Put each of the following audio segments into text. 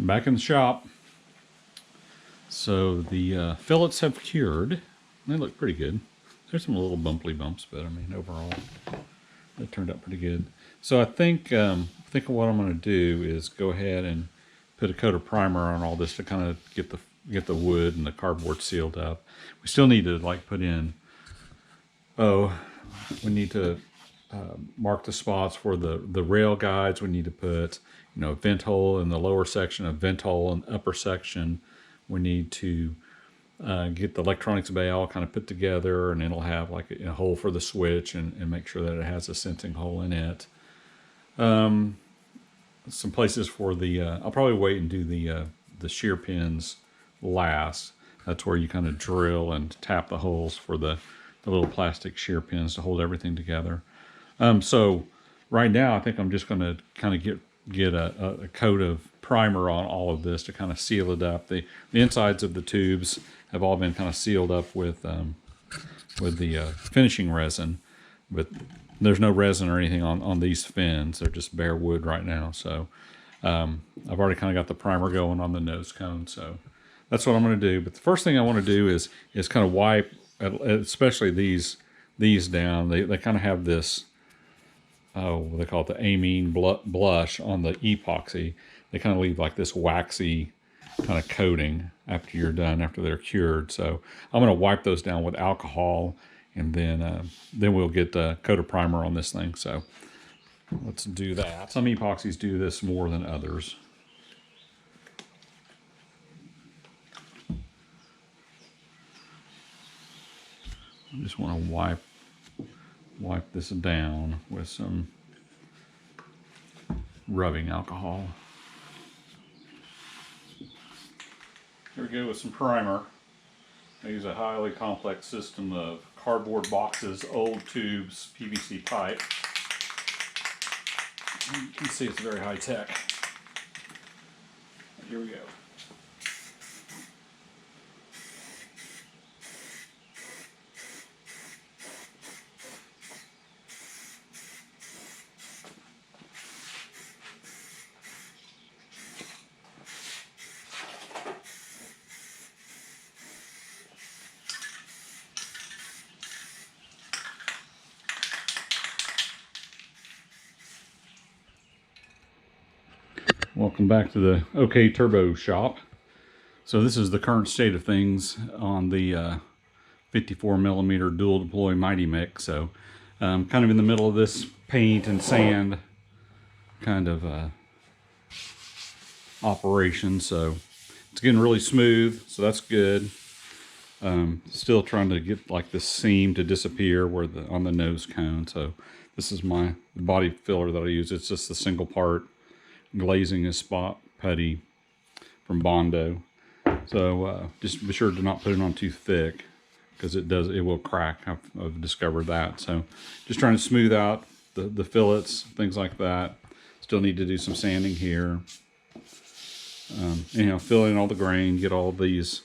Back in the shop. So the fillets have cured. They look pretty good. There's some little bumpy bumps, but I mean overall they turned out pretty good. So I think what I'm going to do is go ahead and put a coat of primer on all this to kind of get the wood and the cardboard sealed up. We still need to like put in. We need to mark the spots for the rail guides. We need to put a vent hole in the lower section, a vent hole in the upper section. We need to get the electronics bay all kind of put together, and it'll have like a hole for the switch and make sure that it has a sensing hole in it. Some places for the I'll probably wait and do the shear pins last. That's where you kind of drill and tap the holes for the little plastic shear pins to hold everything together. So right now I think I'm just going to kind of get a coat of primer on all of this to kind of seal it up. The insides of the tubes have all been kind of sealed up with the finishing resin, but there's no resin or anything on these fins. They're just bare wood right now. So I've already kind of got the primer going on the nose cone. So that's what I'm going to do. But the first thing I want to do is kind of wipe, especially these down. They kind of have this, they call it the amine blush on the epoxy. They kind of leave like this waxy kind of coating after you're done, after they're cured. So I'm going to wipe those down with alcohol, and then we'll get the coat of primer on this thing. So let's do that. Some epoxies do this more than others. I just want to wipe this down with some rubbing alcohol. Here we go with some primer. I use a highly complex system of cardboard boxes, old tubes, PVC pipe. You can see it's very high tech. Here we go. Welcome back to the OK Turbo shop. So this is the current state of things on the 54mm dual deploy Mighty Mick. So kind of in the middle of this paint and sand kind of operation. So it's getting really smooth, so that's good. Still trying to get like the seam to disappear on the nose cone. So this is my body filler that I use. It's just the single part glazing is spot putty from Bondo. So just be sure to not put it on too thick, because it will crack. I've discovered that. So just trying to smooth out the fillets, things like that. Still need to do some sanding here. Fill in all the grain, get all these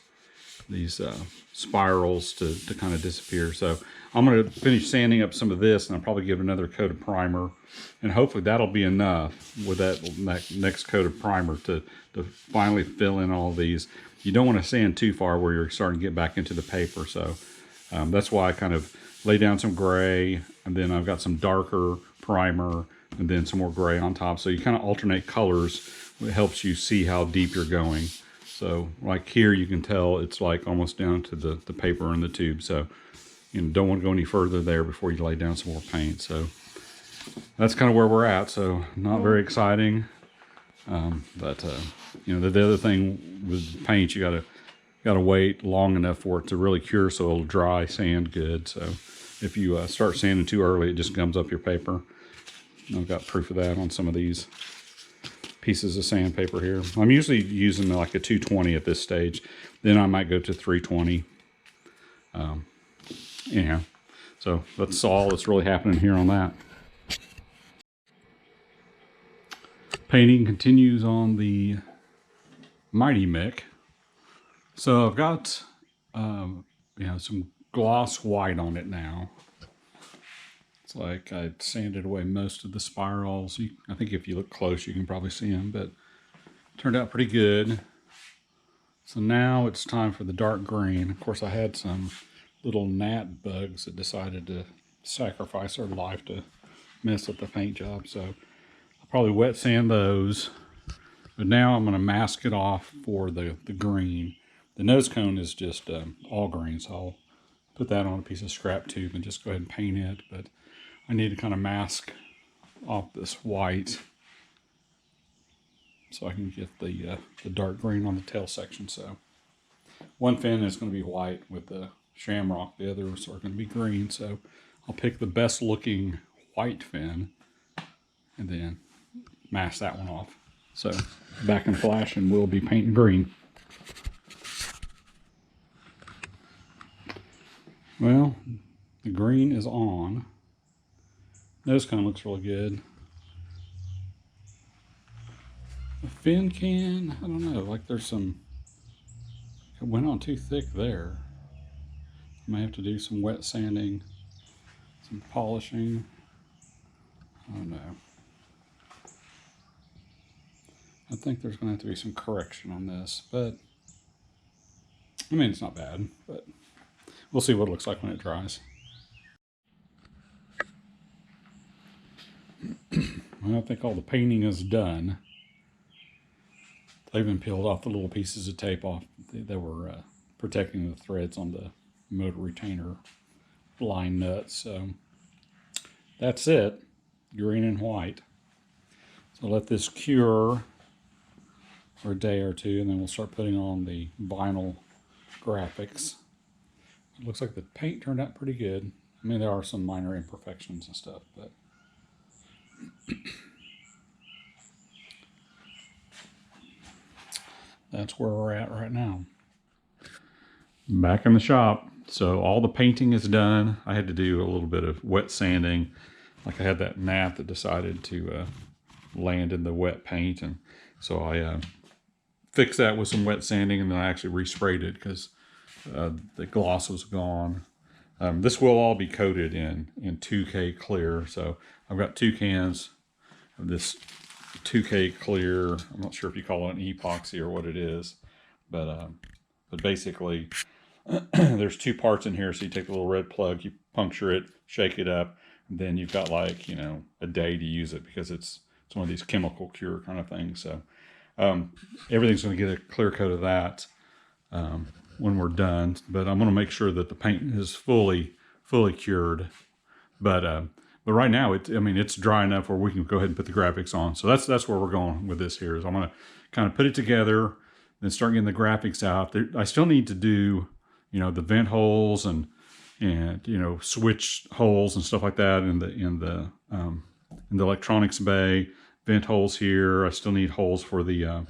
spirals to kind of disappear. So I'm going to finish sanding up some of this, and I'll probably give another coat of primer, and hopefully that'll be enough with that next coat of primer to finally fill in all these. You don't want to sand too far where you're starting to get back into the paper. So that's why I kind of lay down some gray, and then I've got some darker primer, and then some more gray on top. So you kind of alternate colors. It helps you see how deep you're going. So like here, you can tell it's like almost down to the paper in the tube. So you don't want to go any further there before you lay down some more paint. So that's kind of where we're at. So not very exciting. But the other thing with paint, you gotta wait long enough for it to really cure, so it'll dry, sand good. So if you start sanding too early, it just gums up your paper. I've got proof of that on some of these pieces of sandpaper here. I'm usually using like a 220 at this stage. Then I might go to 320. Anyhow, so that's all that's really happening here on that. Painting continues on the Mighty Mick. So I've got some gloss white on it now. It's like I sanded away most of the spirals. I think if you look close, you can probably see them, but Turned out pretty good. So now it's time for the dark green. Of course, I had some little gnat bugs that decided to sacrifice their life to mess up the paint job. So I'll probably wet sand those. But now I'm going to mask it off for the green. The nose cone is just all green, so I'll put that on a piece of scrap tube and just go ahead and paint it. But I need to kind of mask off this white so I can get the dark green on the tail section. So one fin is going to be white with the shamrock. The others are going to be green. So I'll pick the best looking white fin and then mask that one off. So back in flash and we'll be painting green. Well, the green is on. Nose cone looks really good. The fin can, I don't know, like there's some, it went on too thick there. I may have to do some wet sanding, some polishing. I don't know. I think there's going to have to be some correction on this, but I mean, it's not bad, but we'll see what it looks like when it dries. Well, I think all the painting is done. I even peeled off the little pieces of tape off that were protecting the threads on the motor retainer line nuts. So that's it, green and white. So let this cure for a day or two, and then we'll start putting on the vinyl graphics. It looks like the paint turned out pretty good. I mean, there are some minor imperfections and stuff, but that's where we're at right now. Back in the shop. So all the painting is done. I had to do a little bit of wet sanding. Like I had that gnat that decided to land in the wet paint, and so I fixed that with some wet sanding, and then I actually resprayed it because the gloss was gone. This will all be coated in 2K clear. So I've got 2 cans of this 2K clear. I'm not sure if you call it an epoxy or what it is, but basically there's 2 parts in here. So you take the little red plug, you puncture it, shake it up, and then you've got like, you know, a day to use it because it's one of these chemical cure kind of things. So everything's going to get a clear coat of that when we're done, but I'm going to make sure that the paint is fully cured. But right now, it's dry enough where we can go ahead and put the graphics on. So that's where we're going with this here. Is I'm going to kind of put it together, then start getting the graphics out. I still need to do, you know, the vent holes and you know, switch holes and stuff like that in the electronics bay. Vent holes here. I still need holes for the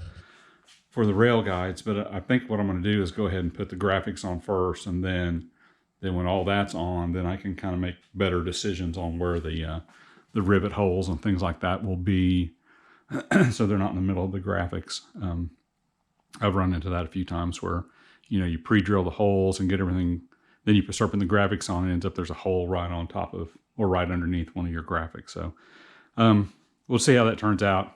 rail guides, but I think what I'm going to do is go ahead and put the graphics on first, and then when all that's on, then I can kind of make better decisions on where the rivet holes and things like that will be, so they're not in the middle of the graphics. I've run into that a few times where, you know, you pre-drill the holes and get everything, then you start putting the graphics on, and it ends up there's a hole right on top of or right underneath one of your graphics. So we'll see how that turns out.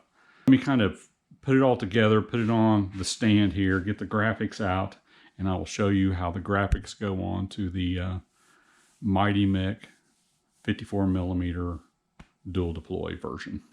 Let me kind of put it all together, put it on the stand here, get the graphics out, and I will show you how the graphics go on to the Mighty Mick 54mm dual deploy version.